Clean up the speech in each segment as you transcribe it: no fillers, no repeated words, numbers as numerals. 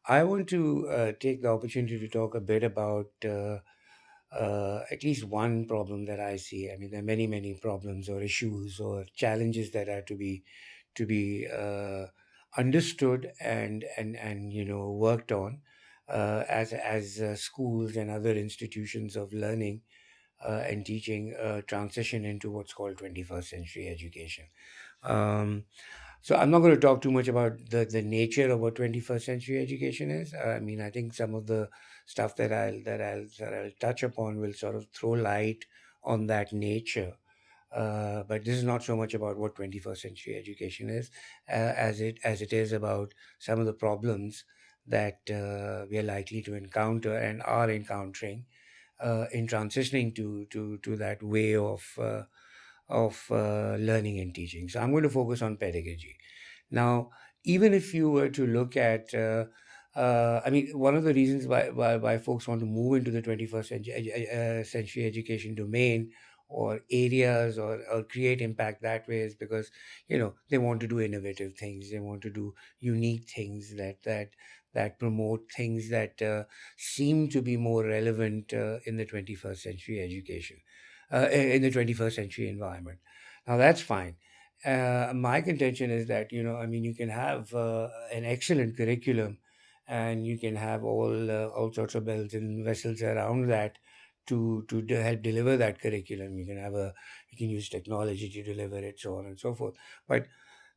I want to take the opportunity to talk a bit about at least one problem that I see. I mean, there are many, many problems or issues or challenges that are to be understood and worked on as schools and other institutions of learning and teaching transition into what's called 21st century education. Um, so I'm not going to talk too much about the nature of what 21st century education is. I mean, I think some of the stuff that I'll touch upon will sort of throw light on that nature. But this is not so much about what 21st century education is, as it is about some of the problems that we are likely to encounter and are encountering in transitioning to that way of learning and teaching. So I'm going to focus on pedagogy. Now, even if you were to look at, I mean, one of the reasons why folks want to move into the 21st century education domain or areas or create impact that way is because they want to do innovative things, they want to do unique things that promote things that seem to be more relevant in the 21st century education, in the 21st century environment. Now that's fine. My contention is that I mean, you can have an excellent curriculum, and you can have all sorts of bells and whistles around that to help deliver that curriculum. You can use technology to deliver it, so on and so forth. But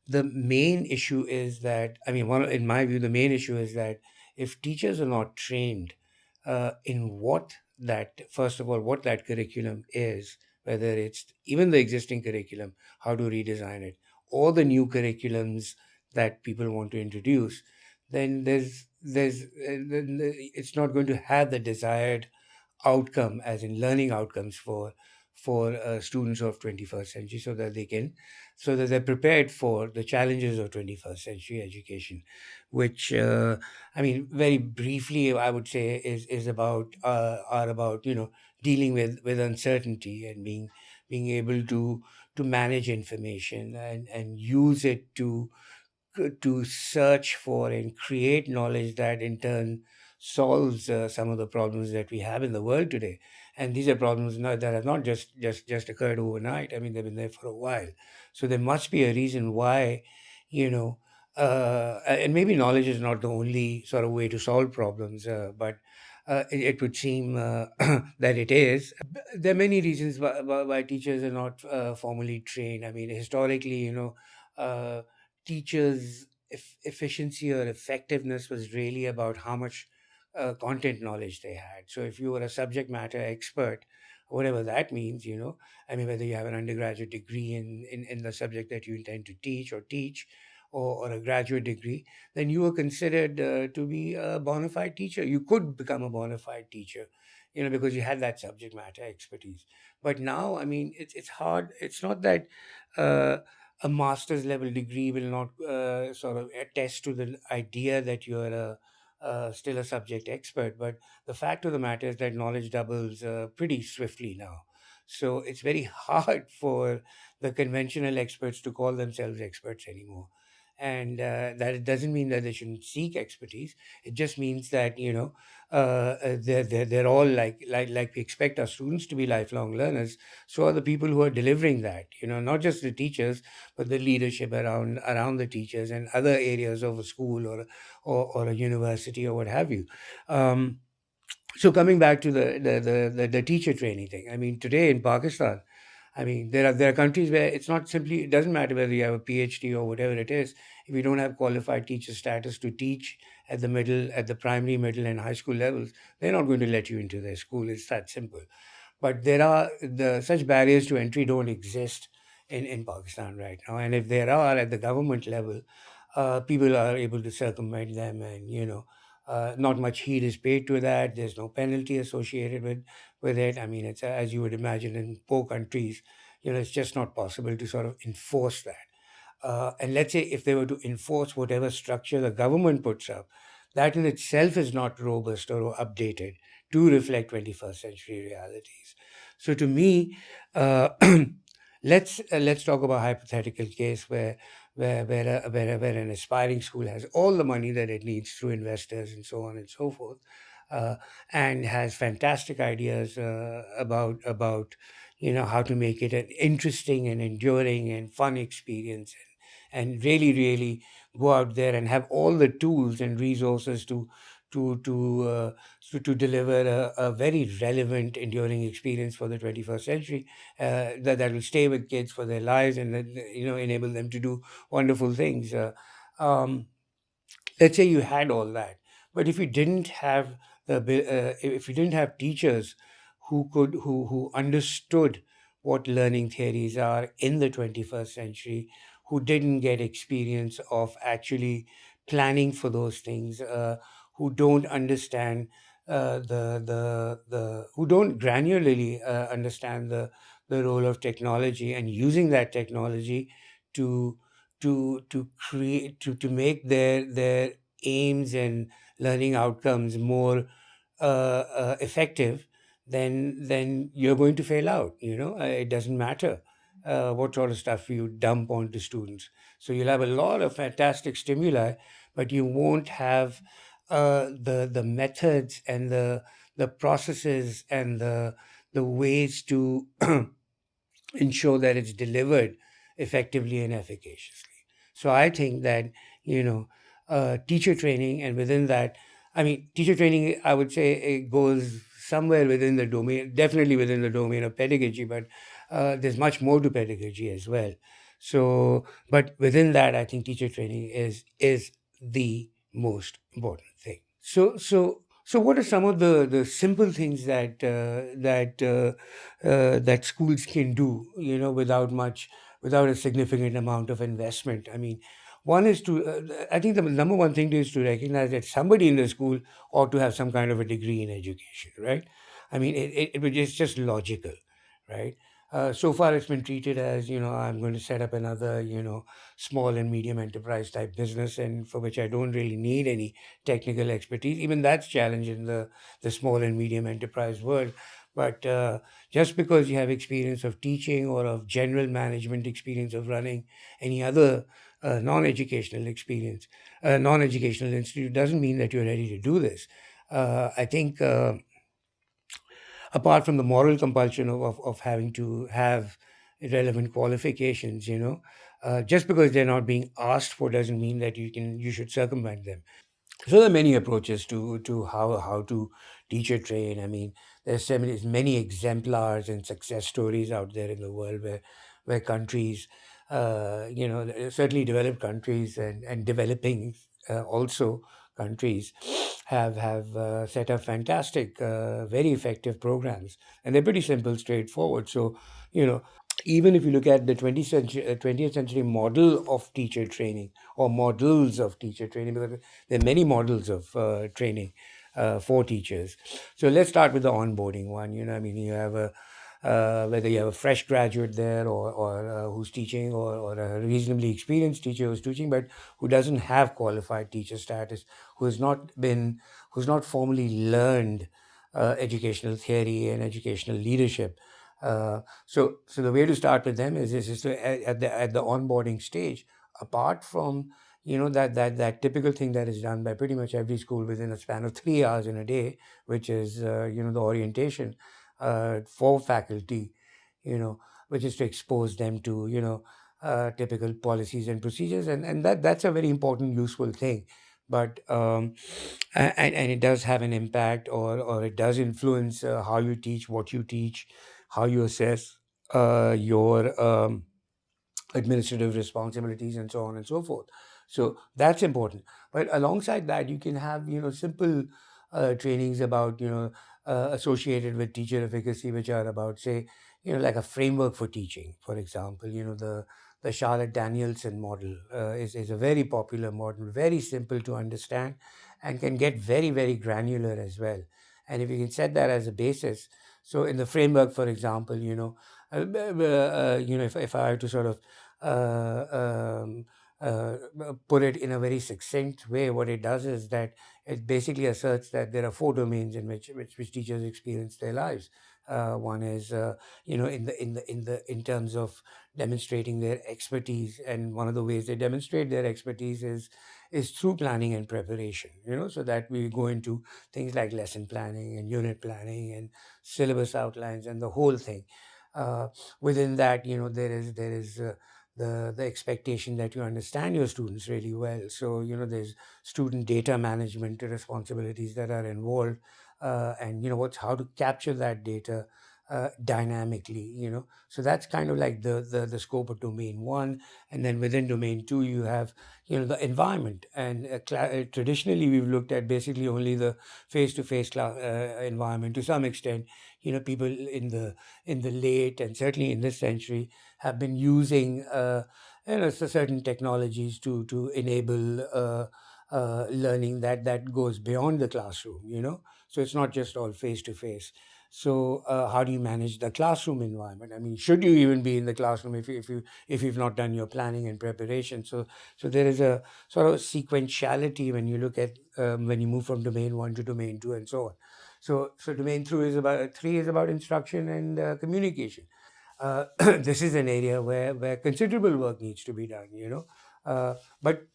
the main issue is that, I mean, in my view, the main issue is that if teachers are not trained in first of all, what that curriculum is, whether it's even the existing curriculum, how to redesign it, or the new curriculums that people want to introduce, then it's not going to have the desired outcome, as in learning outcomes for students of 21st century, so that they're prepared for the challenges of 21st century education, which I mean, very briefly, I would say is about are about dealing with uncertainty and being able to manage information and use it to search for and create knowledge that in turn solves some of the problems that we have in the world today. And these are problems that have not just occurred overnight. I mean, they've been there for a while. So there must be a reason why, you know, and maybe knowledge is not the only sort of way to solve problems, but it would seem that it is. There are many reasons why teachers are not formally trained. I mean, historically, teachers' efficiency or effectiveness was really about how much content knowledge they had. So if you were a subject matter expert, whatever that means, I mean, whether you have an undergraduate degree in the subject that you intend to teach, or a graduate degree, then you were considered to be a bona fide teacher. You could become a bona fide teacher, because you had that subject matter expertise. But now, I mean, it's hard. It's not that a master's level degree will not sort of attest to the idea that you're still a subject expert, but the fact of the matter is that knowledge doubles pretty swiftly now. So it's very hard for the conventional experts to call themselves experts anymore. And that it doesn't mean that they shouldn't seek expertise. It just means that they're all like we expect our students to be lifelong learners. So are the people who are delivering that. Not just the teachers, but the leadership around the teachers and other areas of a school or a university or what have you. Um, so coming back to the teacher training thing, I mean, today in Pakistan, I mean, there are countries where it doesn't matter whether you have a PhD or whatever it is. If you don't have qualified teacher status to teach at the primary, middle, and high school levels, they're not going to let you into their school. It's that simple. But there are such barriers to entry don't exist in Pakistan right now. And if there are at the government level, people are able to circumvent them, and not much heed is paid to that. There's no penalty associated with it. I mean, it's as you would imagine in poor countries, it's just not possible to sort of enforce that. And let's say if they were to enforce whatever structure the government puts up, that in itself is not robust or updated to reflect 21st century realities. So to me, uh, let's talk about a hypothetical case where an aspiring school has all the money that it needs through investors and so on and so forth, uh, and has fantastic ideas about how to make it an interesting and enduring and fun experience, and really really go out there and have all the tools and resources to to uh, to deliver a very relevant enduring experience for the 21st century, that will stay with kids for their lives, and then enable them to do wonderful things. Um, let's say you had all that, but if you didn't have if you didn't have teachers who understood what learning theories are in the 21st century, who didn't get experience of actually planning for those things, who don't understand the who don't granularly understand the role of technology and using that technology to to make their aims and learning outcomes more effective, then you're going to fail out. It doesn't matter what sort of stuff you dump onto students. So you'll have a lot of fantastic stimuli, but you won't have the methods and the processes and the ways to ensure that it's delivered effectively and efficaciously. So I think that, teacher training, and within that, I mean, teacher training, I would say it goes somewhere within the domain, definitely within the domain of pedagogy, but there's much more to pedagogy as well. So, but within that, I think teacher training is the most important thing. So what are some of the simple things that schools can do, without a significant amount of investment? I mean, one is to, I think the number one thing is to recognize that somebody in the school ought to have some kind of a degree in education, right? I mean, it's just logical, right? So far, it's been treated as, I'm going to set up another, small and medium enterprise type business, and for which I don't really need any technical expertise. Even that's challenged in the small and medium enterprise world. But just because you have experience of teaching or of general management experience of running any other non-educational experience, non-educational institute, doesn't mean that you're ready to do this. I think, apart from the moral compulsion of having to have relevant qualifications, just because they're not being asked for doesn't mean that you should circumvent them. So there are many approaches to how to teacher train. I mean, there's many exemplars and success stories out there in the world where countries, certainly developed countries and developing also countries have set up fantastic, very effective programs, and they're pretty simple, straightforward. So, even if you look at the 20th century model of teacher training, or models of teacher training, because there are many models of training for teachers. So let's start with the onboarding one. I mean, you have whether you have a fresh graduate there, or who's teaching, or a reasonably experienced teacher who's teaching, but who doesn't have qualified teacher status, who's not formally learned educational theory and educational leadership. So the way to start with them is to, at the onboarding stage, apart from that typical thing that is done by pretty much every school within a span of 3 hours in a day, which is the orientation for faculty, which is to expose them to typical policies and procedures, and that's a very important, useful thing. But and it does have an impact, or it does influence how you teach, what you teach, how you assess your administrative responsibilities, and so on and so forth. So that's important. But alongside that, you can have simple trainings about associated with teacher efficacy, which are about, say, like a framework for teaching. For example, the Charlotte Danielson model is a very popular model, very simple to understand, and can get very very granular as well. And if you can set that as a basis, so in the framework, for example, if I have to sort of um, put it in a very succinct way, what it does is that it basically asserts that there are four domains in which teachers experience their lives. One is in terms of demonstrating their expertise, and one of the ways they demonstrate their expertise is through planning and preparation. So that we go into things like lesson planning and unit planning and syllabus outlines and the whole thing. Uh, Within that, there is the expectation that you understand your students really well. So there's student data management responsibilities that are involved, and what's how to capture that data dynamically. So that's kind of like the scope of domain one. And then within domain two, you have the environment. And traditionally we've looked at basically only the face-to-face environment. To some extent, people in the late and certainly in this century have been using certain technologies to enable learning that goes beyond the classroom. So it's not just all face to face. So how do you manage the classroom environment? I mean, should you even be in the classroom if you've not done your planning and preparation? So there is a sort of sequentiality when you look at when you move from domain one to domain two and so on. So domain three is about instruction and communication. This is an area where considerable work needs to be done. Uh, but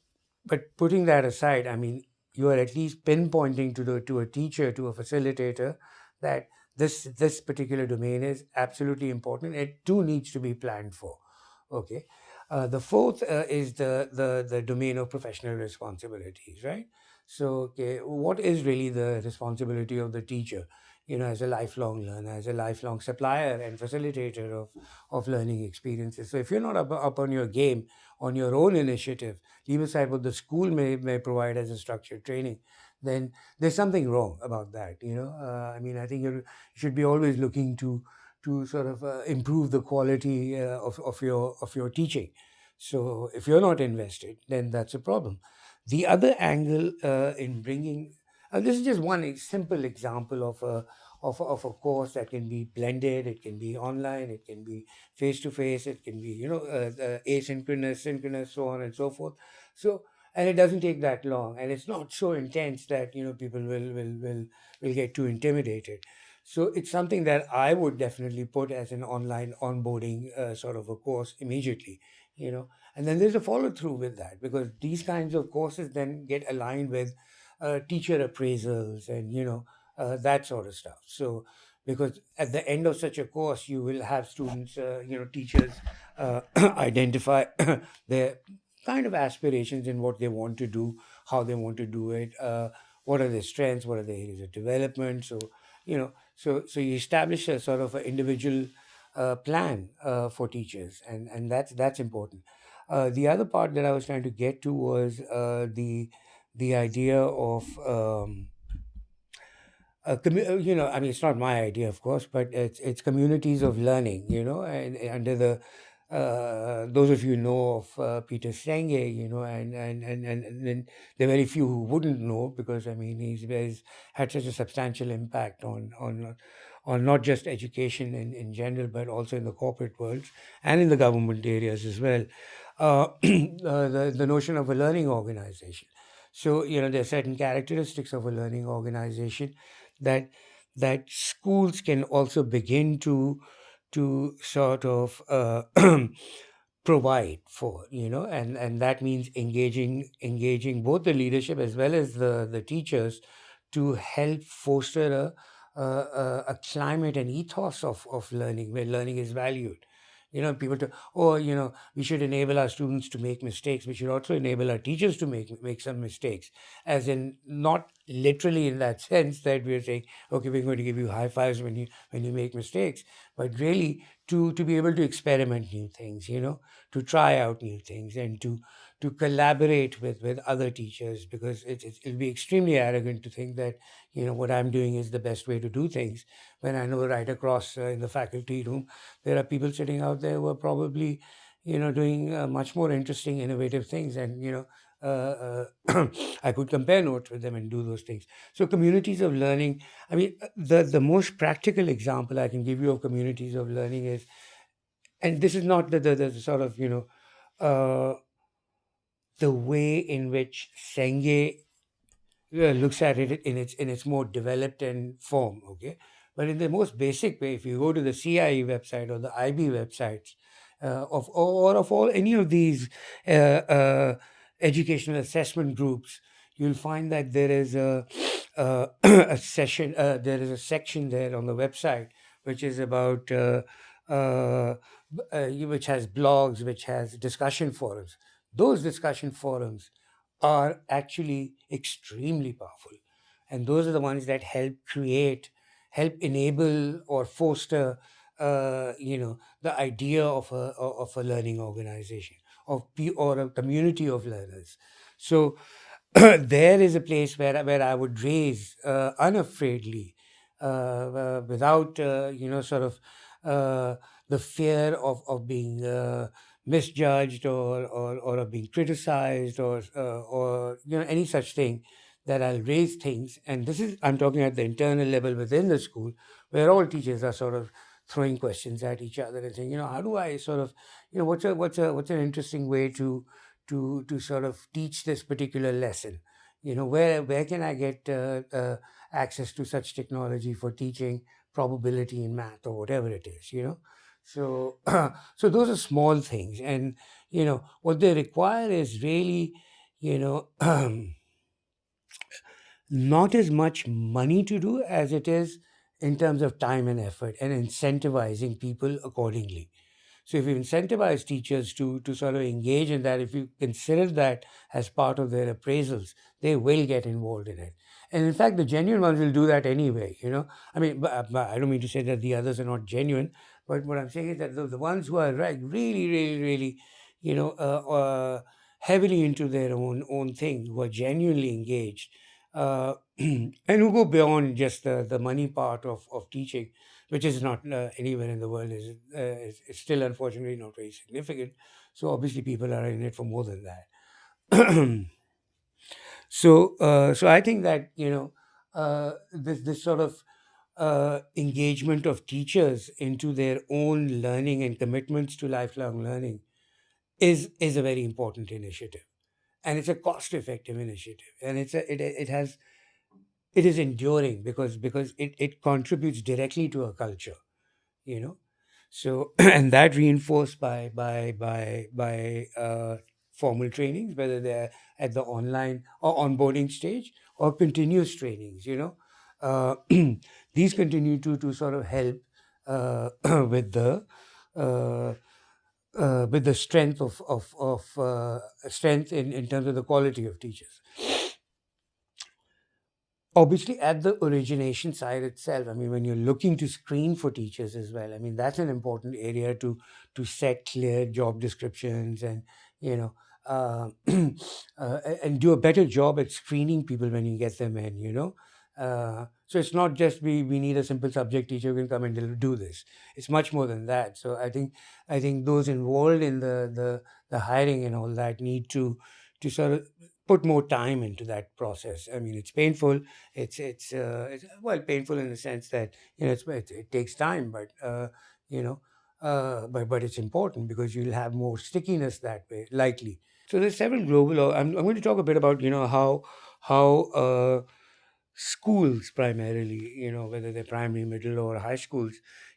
putting that aside, I mean, you are at least pinpointing to a teacher, to a facilitator, that this particular domain is absolutely important. It too needs to be planned for. Okay. The fourth is the domain of professional responsibilities, right? So, okay, what is really the responsibility of the teacher? As a lifelong learner, as a lifelong supplier and facilitator of learning experiences. So, if you're not up on your game on your own initiative, leave aside what the school may provide as a structured training, then there's something wrong about that. I mean, I think you should be always looking to sort of improve the quality of your teaching. So if you're not invested, then that's a problem. The other angle in bringing this is just one simple example of a course that can be blended. It can be online, it can be face to face, it can be asynchronous, synchronous, so on and so forth. So, and it doesn't take that long, and it's not so intense that people will get too intimidated. So it's something that I would definitely put as an online onboarding sort of a course immediately. you know and then there's a follow through with that, because these kinds of courses then get aligned with teacher appraisals and that sort of stuff. So because at the end of such a course you will have students, teachers identify their kind of aspirations in what they want to do, how they want to do it, what are their strengths, what are their areas of development. So you establish a sort of an individual plan for teachers, and that's important. The other part that I was trying to get to was the idea of I mean, it's not my idea, of course, but it's communities of learning, and under the those of you know of Peter Senge, and then there are very few who wouldn't know, because I mean he's had such a substantial impact on not just education in general, but also in the corporate worlds and in the government areas as well. The notion of a learning organization. So there are certain characteristics of a learning organization that schools can also begin to sort of provide for, and that means engaging both the leadership as well as the teachers to help foster a climate and ethos of learning, where learning is valued. People to, oh, we should enable our students to make mistakes. We should also enable our teachers to make some mistakes, as in not literally in that sense that we're saying, okay, we're going to give you high fives when you make mistakes, but really to be able to experiment new things, to try out new things, and to collaborate with other teachers, because it'll be extremely arrogant to think that what I'm doing is the best way to do things, when I know right across in the faculty room there are people sitting out there who are probably doing much more interesting, innovative things, and I could compare notes with them and do those things. So communities of learning, I mean, the most practical example I can give you of communities of learning is, and this is not the sort of uh, the way in which Senge looks at it in its more developed and form. Okay, But in the most basic way, if you go to the CIE website or the IB websites of all any of these educational assessment groups, you'll find that there is a session, there is a section there on the website which is about which has blogs, which has discussion forums. Those discussion forums are actually extremely powerful, and those are the ones that help enable or foster the idea of a learning organization or a community of learners. So there is a place where I would raise unafraidly, without sort of uh, the fear of being misjudged or of being criticized or any such thing, that I'll raise things. And this is, I'm talking at the internal level within the school, where all teachers are sort of throwing questions at each other and saying, how do I sort of, what's an interesting way to sort of teach this particular lesson? Where can I get access to such technology for teaching probability in math or whatever it is? So so those are small things, and what they require is really, you know not as much money to do as it is in terms of time and effort, and incentivizing people accordingly. So if you incentivize teachers to sort of engage in that, if you consider that as part of their appraisals, they will get involved in it. And in fact, the genuine ones will do that anyway. I mean, but I don't mean to say that the others are not genuine, but what I'm saying is that the ones who are really, really, really, heavily into their own thing, who are genuinely engaged, and who go beyond just the money part of teaching, which is not anywhere in the world is still unfortunately not very significant. So obviously people are in it for more than that. So I think that this sort of engagement of teachers into their own learning and commitments to lifelong learning is a very important initiative, and it's a cost effective initiative, and it is enduring because it contributes directly to a culture, you know so and that reinforced by formal trainings, whether they're at the online or onboarding stage or continuous trainings. These continue to sort of help uh, with the uh, with the strength of strength in terms of the quality of teachers. Obviously, at the origination side itself, I mean, when you're looking to screen for teachers as well, I mean, that's an important area to set clear job descriptions and, you know, uh, and do a better job at screening people when you get them in. So it's not just we need a simple subject teacher who can come and do this. It's much more than that. So I think those involved in the hiring and all that need to sort of put more time into that process. I mean, it's painful. It's well, painful in the sense that it takes time, but you know but it's important because you'll have more stickiness that way, likely. So there's several global. I'm going to talk a bit about how schools primarily, whether they're primary, middle, or high schools,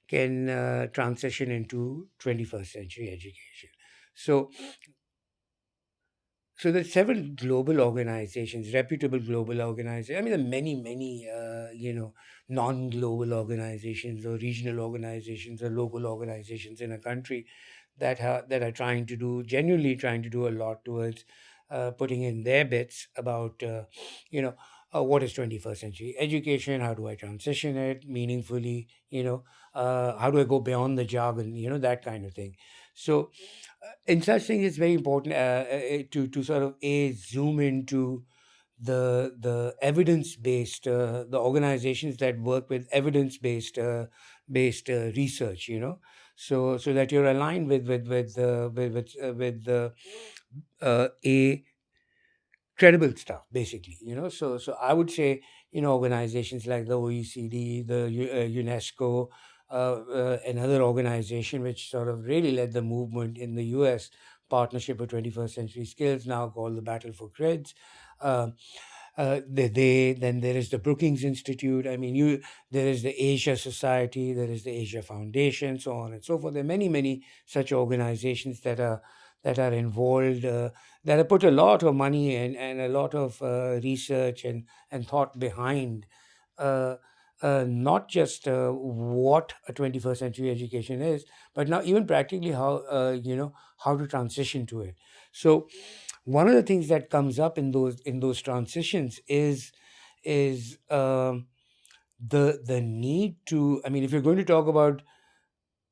can transition into 21st century education. So so there's several global organizations, reputable global organizations. I mean, there are many, many, non-global organizations or regional organizations or local organizations in a country that are genuinely trying to do a lot towards putting in their bits about, what is 21st century education? How do I transition it meaningfully? How do I go beyond the jargon? That kind of thing. So in such things, it's very important to sort of zoom into the evidence based the organizations that work with evidence based research. So that you're aligned with the a credible stuff, basically. So I would say, organizations like the OECD, the UNESCO, another organization which sort of really led the movement in the US, Partnership for 21st Century Skills, now called the Battle for Creds. Then there is the Brookings Institute. I mean, there is the Asia Society, there is the Asia Foundation, so on and so forth. There are many such organizations that are involved, that have put a lot of money and a lot of research and thought behind, uh, not just what a 21st century education is, but now even practically how to transition to it. So one of the things that comes up in those transitions is the need to, I mean, if you're going to talk about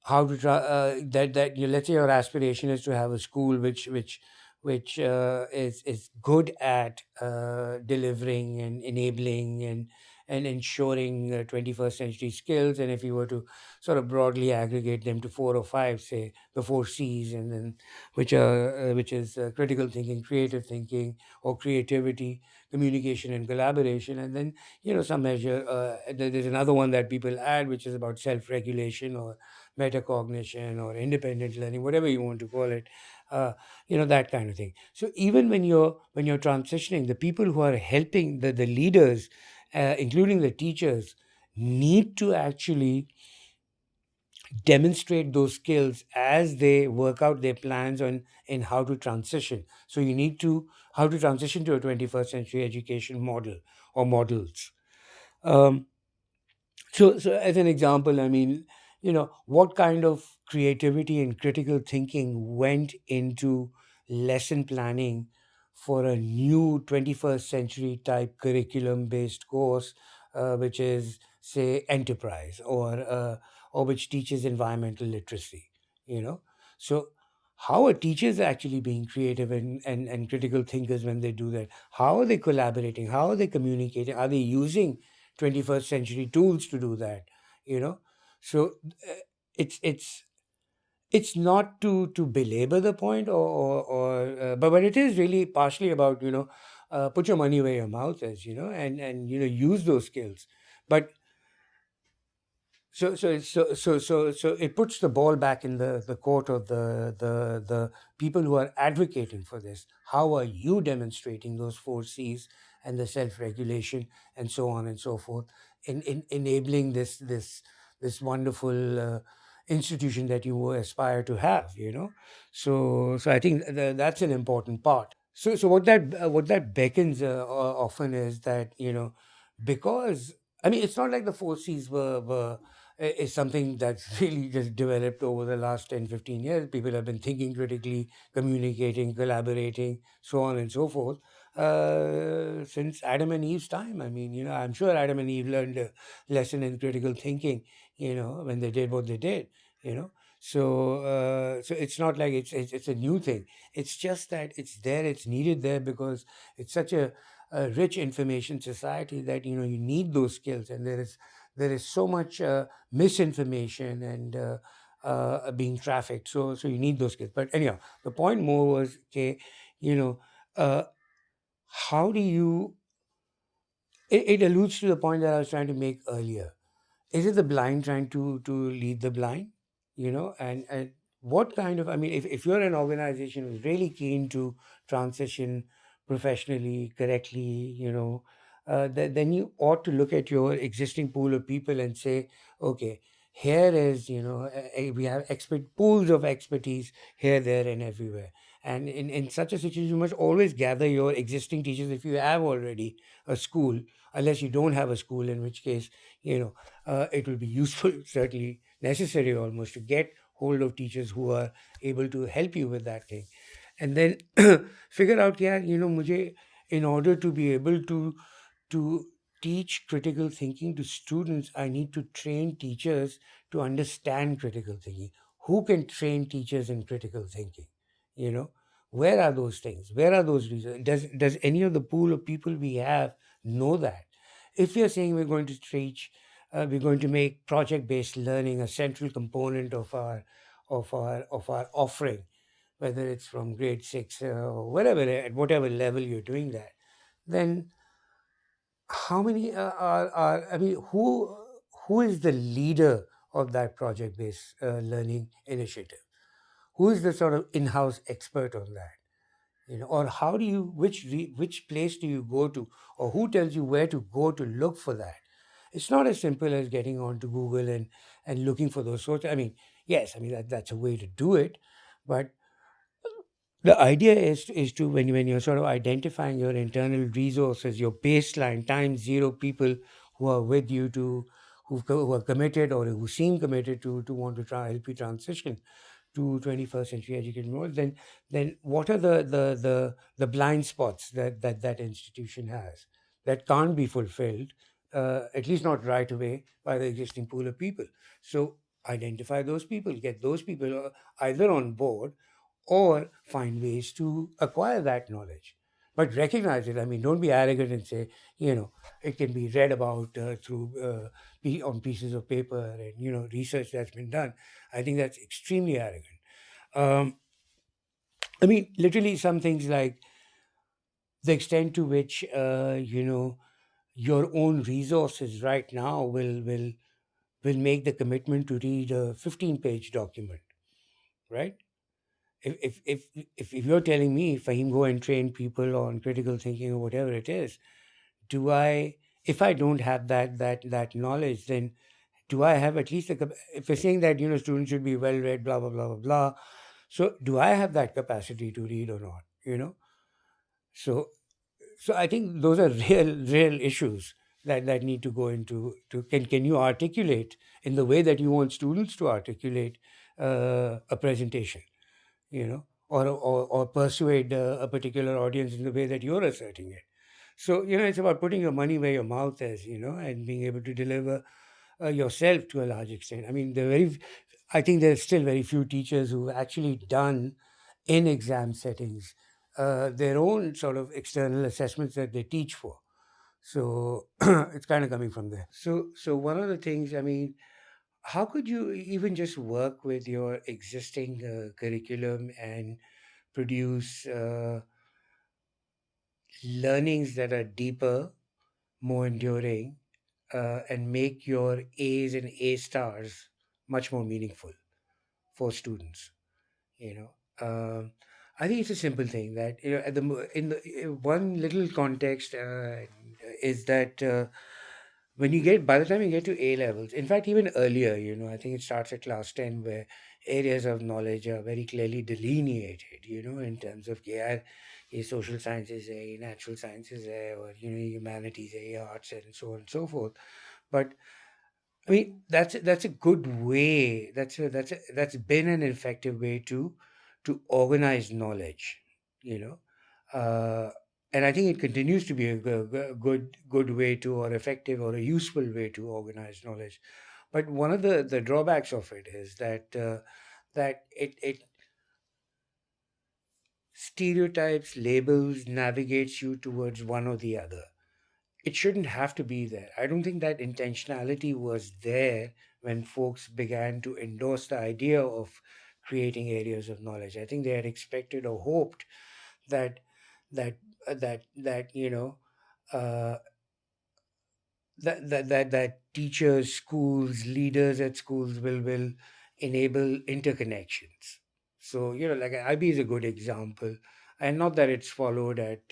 how to try that let's say your aspiration is to have a school which is good at delivering and enabling and ensuring 21st century skills. And if you were to sort of broadly aggregate them to four or five, say the four C's, and then which is critical thinking, creative thinking, or creativity, communication, and collaboration. And then some measure, there's another one that people add, which is about self-regulation or metacognition or independent learning, whatever you want to call it, uh, that kind of thing. So even when you're transitioning, the people who are helping, the leaders, including the teachers, need to actually demonstrate those skills as they work out their plans on in how to transition. So you need to how to transition to a 21st century education model or models. Um, so as an example, I mean, what kind of creativity and critical thinking went into lesson planning for a new 21st century type curriculum based course, which is, say, enterprise, or which teaches environmental literacy, you know? So, how are teachers actually being creative and critical thinkers when they do that? How are they collaborating? How are they communicating? Are they using 21st century tools to do that, you know so it's it's not to belabor the point, but it is really partially about, put your money where your mouth is, and use those skills. But so it puts the ball back in the court of the people who are advocating for this. How are you demonstrating those four C's and the self-regulation and so on and so forth in enabling this wonderful institution that you aspire to have? So I think that's an important part. So what that beckons often is that, because, I mean, it's not like the four C's is something that's really just developed over the last 10-15 years. People have been thinking critically, communicating, collaborating, so on and so forth, since Adam and Eve's time. I mean, I'm sure Adam and Eve learned a lesson in critical thinking, when they did what they did. You know, so it's not like it's a new thing. It's just that it's there, it's needed there, because it's such a rich information society that you need those skills, and there is so much misinformation and being trafficked. So you need those skills. But anyhow, the point more was, okay, you know, uh, how do you? It alludes to the point that I was trying to make earlier. Is it the blind trying to lead the blind? And what kind of, I mean, if you're an organization who's really keen to transition professionally correctly, then you ought to look at your existing pool of people and say, okay, here is, we have pools of expertise here, there, and everywhere. And in such a situation, you must always gather your existing teachers if you have already a school, unless you don't have a school, in which case, it will be useful, certainly necessary almost, to get hold of teachers who are able to help you with that thing. And then figure out, yeah, mujhe, in order to be able to teach critical thinking to students, I need to train teachers to understand critical thinking. Who can train teachers in critical thinking? You know, where are those things? Where are those reasons? Does any of the pool of people we have know that? If we are saying we're going to make project-based learning a central component of our offering, whether it's from grade 6 or whatever, at whatever level you're doing that, then how many are, I mean, who is the leader of that project-based learning initiative? Who is the sort of in-house expert on that? or how do you which place do you go to, or who tells you where to go to look for that? It's not as simple as getting onto Google and looking for those sorts. I mean, yes, I mean that's a way to do it, but the idea is to when you're sort of identifying your internal resources, your baseline times zero people who are with you to who are committed or who seem committed to want to try help you transition to 21st century education models, then what are the blind spots that institution has that can't be fulfilled, at least not right away, by the existing pool of people. So identify those people, get those people either on board or find ways to acquire that knowledge. But recognize it. I mean, don't be arrogant and say, it can be read about through on pieces of paper and research that's been done. I think that's extremely arrogant. um, I mean, literally, some things like the extent to which your own resources right now will make the commitment to read a 15-page document, right? If you're telling me, Fahim, go and train people on critical thinking or whatever it is, do I? If I don't have that knowledge, then do I have at least if you're saying that students should be well read, blah blah blah blah blah. So do I have that capacity to read or not? So I think those are real issues that need to go into to can you articulate in the way that you want students to articulate a presentation, or persuade a particular audience in the way that you're asserting it. So it's about putting your money where your mouth is, and being able to deliver yourself to a large extent. I mean, I think there's still very few teachers who've actually done in exam settings their own sort of external assessments that they teach for. So it's kind of coming from there. So one of the things, I mean, how could you even just work with your existing curriculum and produce learnings that are deeper, more enduring, and make your A's and A stars much more meaningful for students? You know, I think it's a simple thing that at in the one little context is that. When you get by the time you get to A levels, in fact even earlier, I think it starts at class 10, where areas of knowledge are very clearly delineated, in terms of social sciences A, natural sciences A, or humanities A, arts and so on and so forth. But I mean, that's a good way. That's been an effective way to organize knowledge, you know, uh, and I think it continues to be a good way to, or effective or a useful way to organize knowledge. But one of the drawbacks of it is that it stereotypes, labels, navigates you towards one or the other. It shouldn't have to be there. I don't think that intentionality was there when folks began to endorse the idea of creating areas of knowledge. I think they had expected or hoped that that that uh, that teachers, schools, leaders at schools will enable interconnections. So like IB is a good example, and not that it's followed at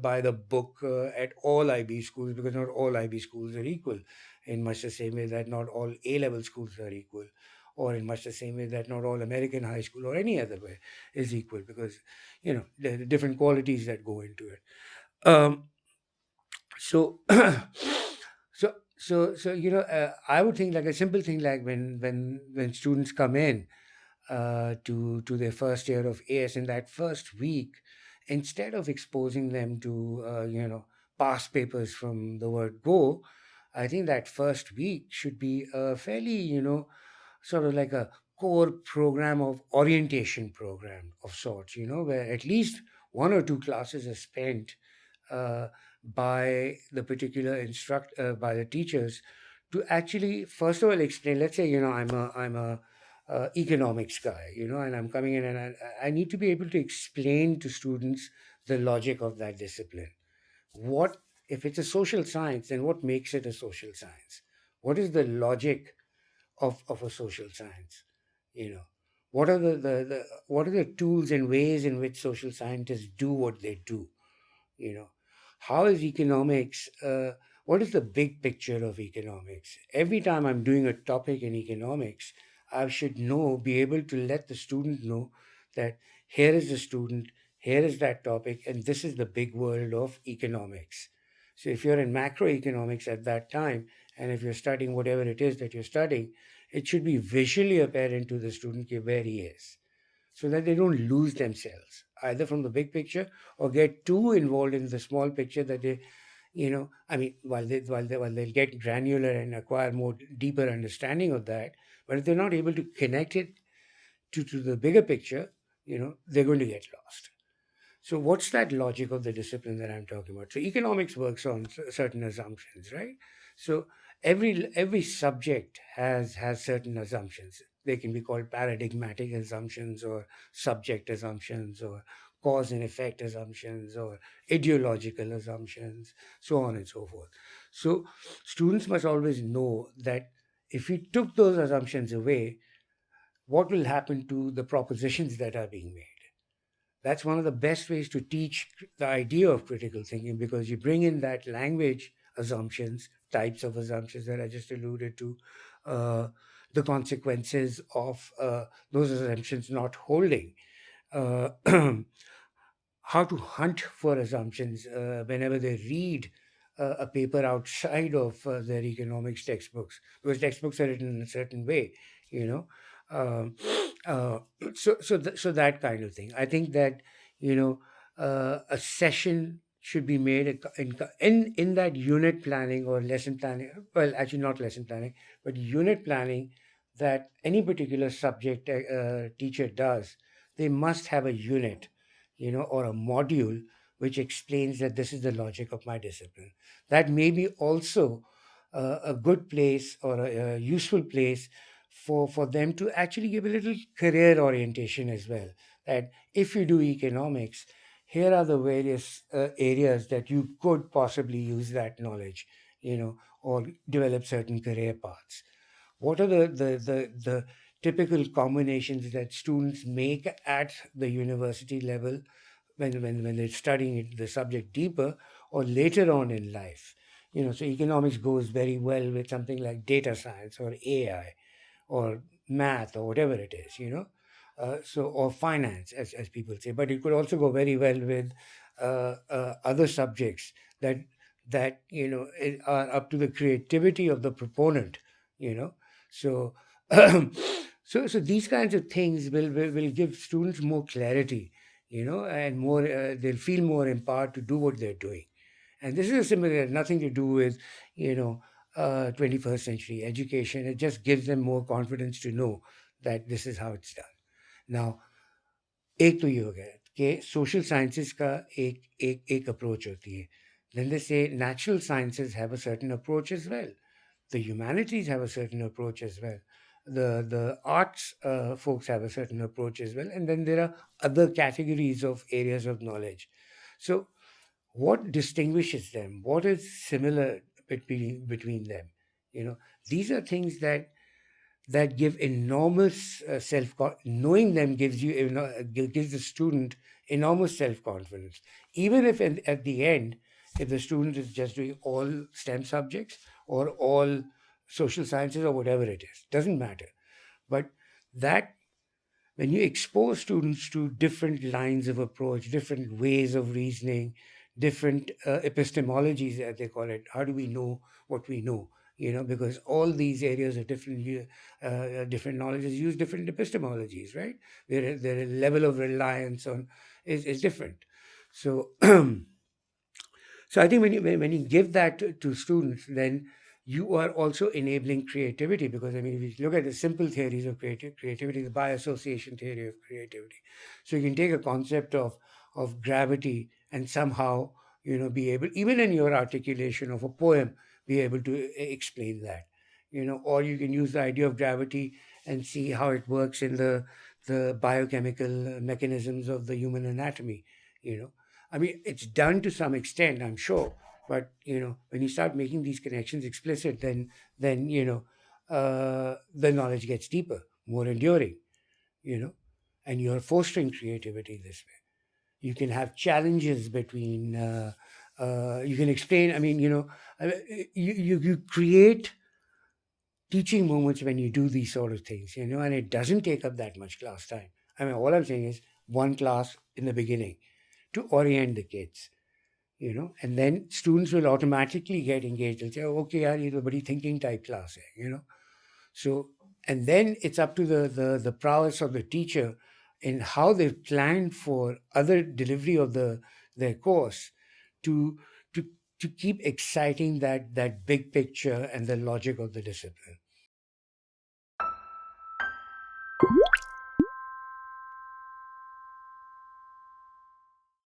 by the book at all IB schools, because not all IB schools are equal, in much the same way that not all A level schools are equal, or in much the same way that not all American high school or any other way is equal, because there are different qualities that go into it. So I would think like a simple thing, like when students come in to their first year of AS, in that first week, instead of exposing them to past papers from the word go, I think that first week should be a fairly sort of like a core program of orientation program of sorts, where at least one or two classes are spent uh, by the particular by the teachers, to actually first of all explain. Let's say I'm a economics guy, and I'm coming in, and I need to be able to explain to students the logic of that discipline. What if it's a social science? Then what makes it a social science? What is the logic of a social science? You know, What are what are the tools and ways in which social scientists do what they do? You know, how is economics? What is the big picture of economics? Every time I'm doing a topic in economics, I should know, be able to let the student know that here is the student, here is that topic, and this is the big world of economics. So if you're in macroeconomics at that time, and if you're studying whatever it is that you're studying, it should be visually apparent to the student where he is, so that they don't lose themselves either from the big picture or get too involved in the small picture that they, I mean, while they'll get granular and acquire more deeper understanding of that, but if they're not able to connect it to the bigger picture, they're going to get lost. So, what's that logic of the discipline that I'm talking about? So, economics works on certain assumptions, right? So, every subject has certain assumptions. They can be called paradigmatic assumptions, or subject assumptions, or cause and effect assumptions, or ideological assumptions, so on and so forth. So, students must always know that if we took those assumptions away, what will happen to the propositions that are being made? That's one of the best ways to teach the idea of critical thinking, because you bring in that language assumptions, types of assumptions that I just alluded to, uh, the consequences of those assumptions not holding, uh, how to hunt for assumptions whenever they read a paper outside of their economics textbooks, because textbooks are written in a certain way, you know. Um, uh, so that kind of thing. I think that, you know, a session should be made in that unit planning or lesson planning. Well, actually, not lesson planning, but unit planning that any particular subject teacher does. They must have a unit, or a module which explains that this is the logic of my discipline. That may be also a good place or a useful place for them to actually give a little career orientation as well. That if you do economics, here are the various areas that you could possibly use that knowledge, or develop certain career paths. What are the typical combinations that students make at the university level when they're studying the subject deeper, or later on in life? So economics goes very well with something like data science or AI or math or whatever it is, or finance, as people say. But it could also go very well with other subjects that are up to the creativity of the proponent, you know. So so these kinds of things will give students more clarity, and more they'll feel more empowered to do what they're doing. And this is a similar, nothing to do with, 21st century education. It just gives them more confidence to know that this is how it's done. Now, एक तो ये हो गया कि social sciences का एक approach होती है. Then they say natural sciences have a certain approach as well. The humanities have a certain approach as well. The arts folks have a certain approach as well. And then there are other categories of areas of knowledge. So what distinguishes them? What is similar between them? These are things that give enormous self, knowing them gives you gives the student enormous self confidence. Even if at the end, if the student is just doing all STEM subjects or all social sciences or whatever it is, doesn't matter. But that when you expose students to different lines of approach, different ways of reasoning, different epistemologies, as they call it, how do we know what we know? Because all these areas of different knowledges use different epistemologies, right? Their level of reliance on is different. So so I think when you give that to students, then you are also enabling creativity. Because I mean, if you look at the simple theories of creativity, the by association theory of creativity, so you can take a concept of gravity and somehow be able, even in your articulation of a poem, be able to explain that. Or you can use the idea of gravity and see how it works in the biochemical mechanisms of the human anatomy. you know I mean, it's done to some extent, I'm sure, but when you start making these connections explicit, then the knowledge gets deeper, more enduring. you know, and you're fostering creativity this way. You can have challenges between, you can explain, I mean, uh, you create teaching moments when you do these sort of things, and it doesn't take up that much class time. I mean, all I'm saying is one class in the beginning to orient the kids, and then students will automatically get engaged and say, oh, okay, yaar, ye to badi thinking type class hai. So, and then it's up to the prowess of the teacher in how they've planned for other delivery of their course to to to keep exciting that big picture and the logic of the discipline.